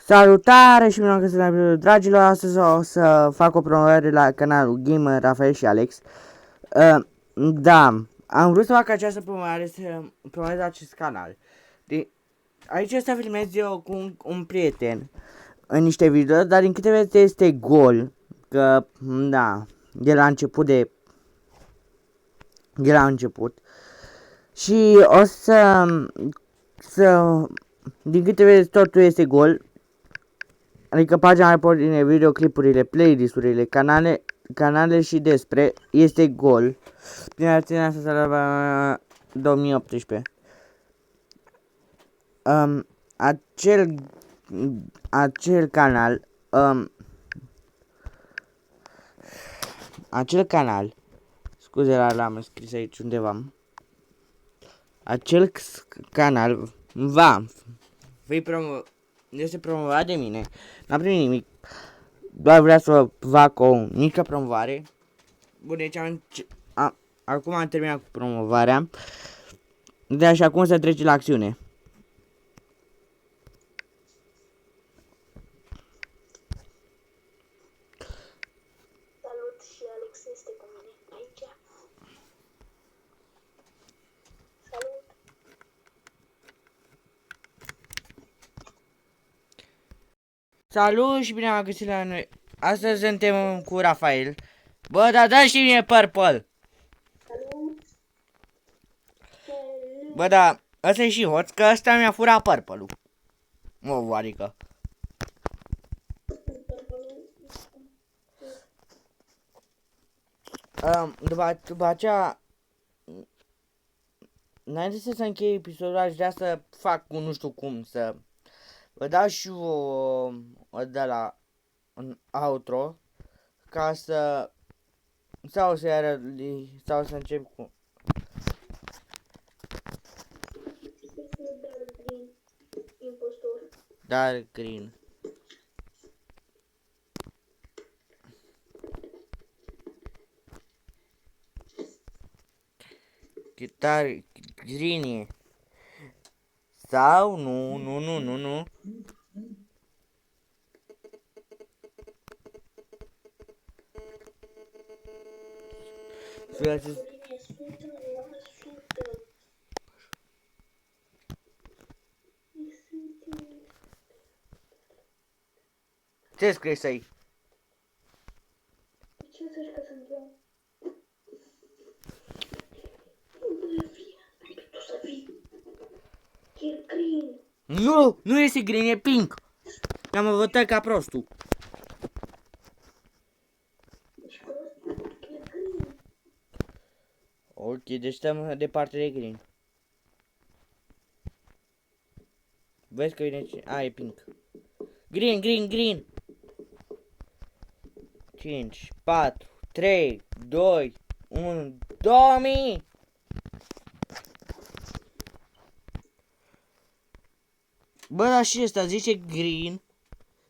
Salutare și bine am găsit la episodul, dragilor. Astăzi o să fac o promovare la canalul Gamer Rafael și Alex. Da, am vrut să fac această promovare, să promovez acest canal. Aici să filmez eu cu un prieten în niște video, dar din câte vedeți este gol. Că, da, de la început. Și o să din câte vedeți totul este gol. Adică pagina mai pornire, videoclipurile, playlisturile, canale și despre este gol. Prin acțiunea asta la 2018. Acel canal, scuze, l-am scris aici undeva. Acel canal este promovat de mine. N-am primit nimic. Doar vreau să fac o mică promovare. Bun, deci acum am terminat cu promovarea. Deci acum să trece la acțiune. Salut, și Alex este cu mine aici. Salut. Salut și bine am găsit la noi. Astăzi suntem cu Rafael. Bă, dar dă și mie purple. Salut. Bă, da, ăsta e și hoț, că ăsta mi-a furat purple-ul. Mă, adică. După aceea, înainte să închei episodul, aș vrea să fac un nu știu cum, să vă dau și o de la un outro, ca să sau să încep cu Impostor. Dark Green. Guitar Green. Sau nu. Linie 100 la 100. Ce scris aici? Ce zici că sunt eu? Adică tu să fii. E green. Nu este green, e pink. Am votat ca prostul. Ești prost? E green. Ok, deci stăm departe de green. Vezi că vine ce... A, e pink. Green. 5, 4, 3, 2, 1, 2000! Bă, dar și ăsta zice green.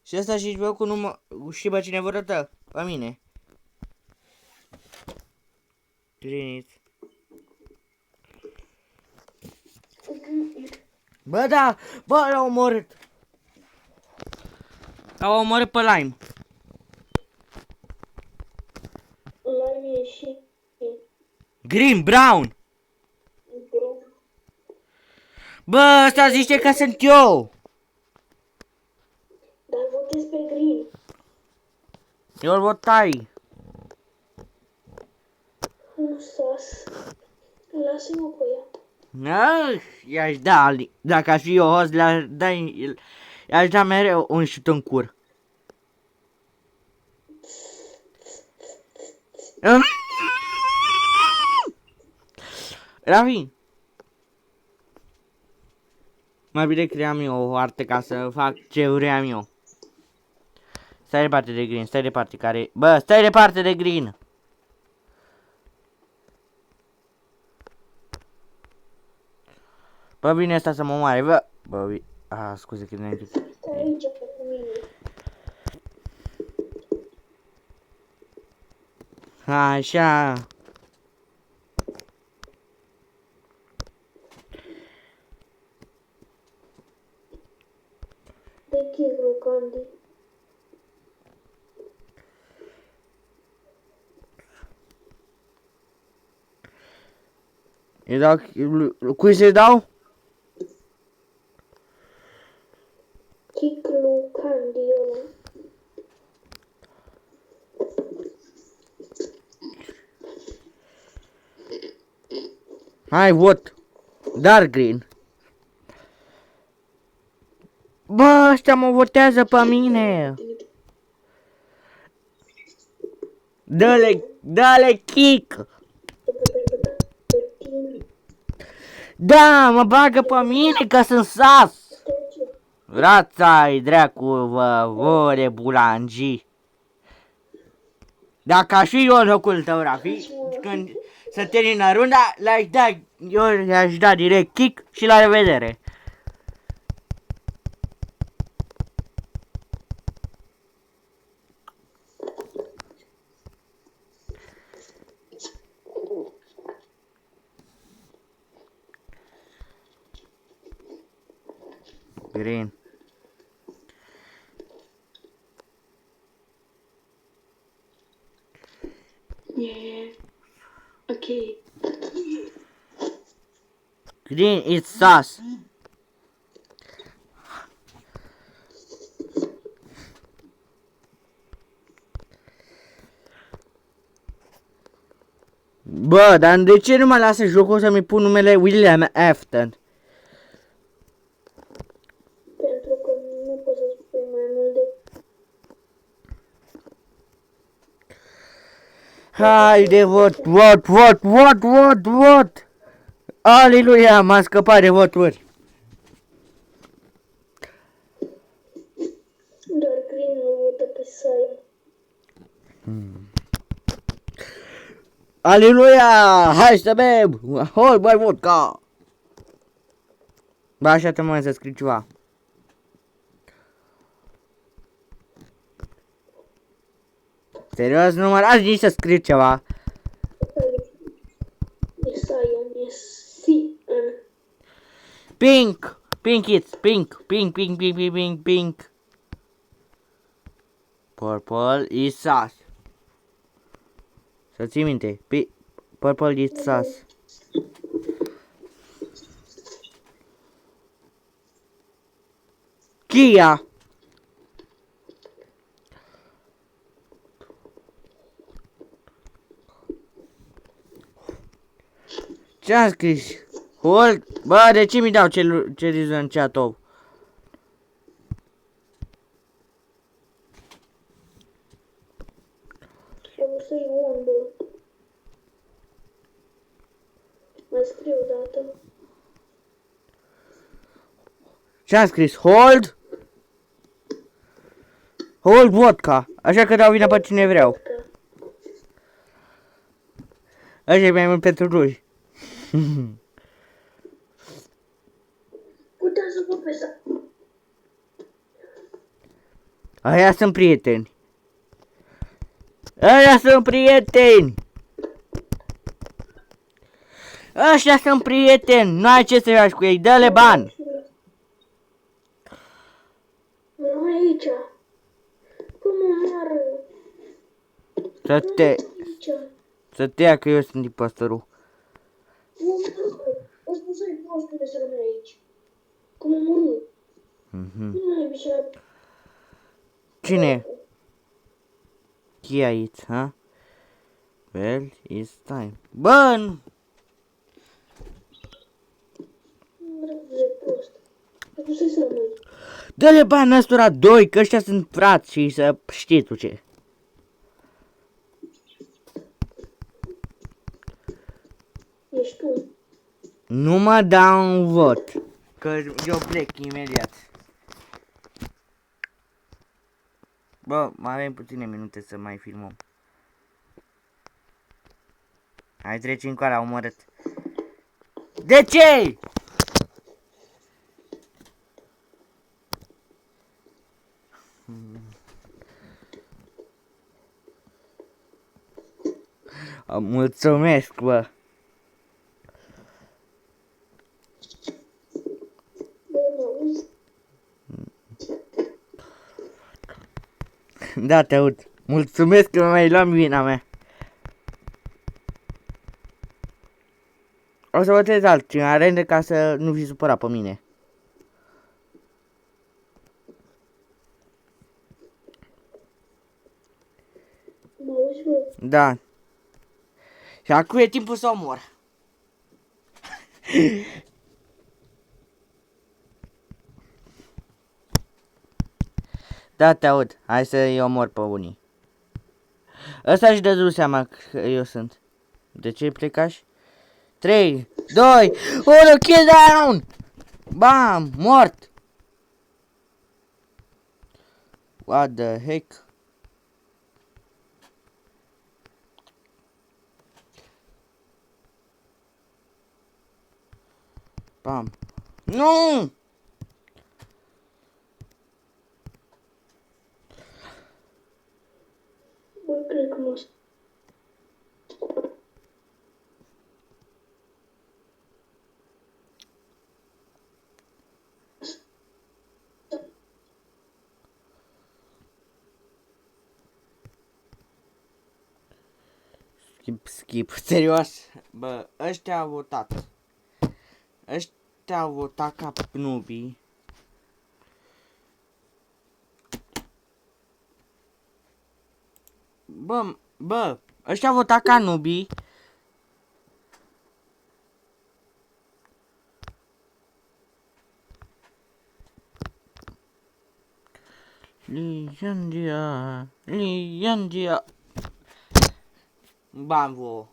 Și ăsta și bă cu număr... Și bă, cine votă? Pe mine. Green. Bă, da! Bă, l-au omorât! L-au omorât pe Lime. Lime e și Green, brown! green. Bă, ăsta zice că sunt eu! Dar votez pe green. Eu îl votai. Nu sas. Lasă-mă cu ea. I-aș da, dacă aș fi eu host, i-aș da mereu un șut în cur. Rafi, mai bine cream eu o hartă ca să fac ce vreau eu. Stai departe de green, stai departe care... Bă, stai departe de green! Bă, vine asta să mă omoare, bă! Bă, scuze că ne-ai Stai aici cu mine. Așa. Dă de Chigru Candy. Îi dau... Cui să-i dau? Chigru Candy ăla. Hai, vot. Dark Green. Bă, ăștia mă votează pe mine. Dă-le kick. Pe tine. Da, mă bagă pe mine că sunt sas. Stai. Rața-i dracu, vore bulangii. Dacă aș fi eu în locul tău, Rafi, când se termină runda, eu le-aș da direct kick și la revedere. Green. Yeah. Okay. Green, it's sus. Bă, dar de ce nu mă lasă jocul să-mi pun numele William Afton? Pentru că nu poți să spui mai mult de... Haide, vot! Aleluia, m-am scăpat de voturi. Doar Green nu votă pe Sion. Aleluia, hai să bem. Hold my vodka. Bă, așa te mai să scriu ceva. Serios, nu mă las nici să scriu ceva. E Sion, e Sion. Pink, pink. Purple is sus. Să ții minte, purple is sus. Kia. Ce-am scris? Hold? Bă, de ce mi dau ce zis în chat-ul? Am să-i undă. Mai scriu o dată. Ce-am scris? Hold? Hold vodka. Așa că dau vina pe cine vreau. Așa e mai mult pentru ruși. Puteam să vă pe sa. Aia sunt prieteni. Ăștia sunt prieteni. Nu ai ce să faci cu ei. Dă-le bani. Nu aici. Cum omoară? Să te ia că eu sunt impostorul. Nu, o spun să-i postule să rămâne aici. Cum omoră? Nu ai bișat. Cine? Chi aici, ha? Well, it's time. Bă, Nu vreau de prost. Acum să-i să rămâi. dă-le bani ăstora doi, că ăștia sunt frați și să știi tu ce. Ești tu. Nu mă dau un vot, că eu plec imediat. Bă, mai avem puține minute să mai filmăm. Hai, treci încoa, a omorât. De ce? Mulțumesc, bă. Bă, mă auzi? Da, te aud. Mulțumesc că mi-ai luat vina mea. O să votez altcineva random ca să nu fi supărat pe mine. Mă auzi, bă? Da. Și acum e timpul să omor. Da, te aud. Hai să-i omor pe unii. Ăsta își dă seama că eu sunt. De ce plecași? 3, 2, 1, kill down! Bam! Mort! What the heck? Bam! Nu! Bă, cred că mă Skip. Serios. Bă, ăștia au votat. Ăștia au votat ca nubii. Bă, ăștia au votat ca nubii. Liandia. Bam, vouă.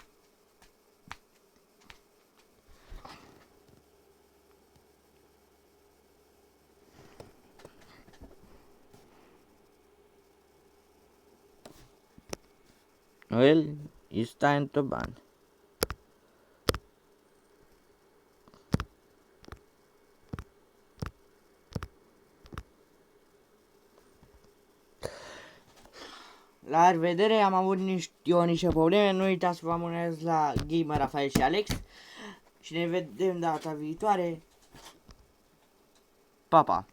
Well, it's time to ban. La revedere, am avut niște probleme, nu uitați să vă abonați la Gamer Rafael și Alex și ne vedem data viitoare. Pa, pa!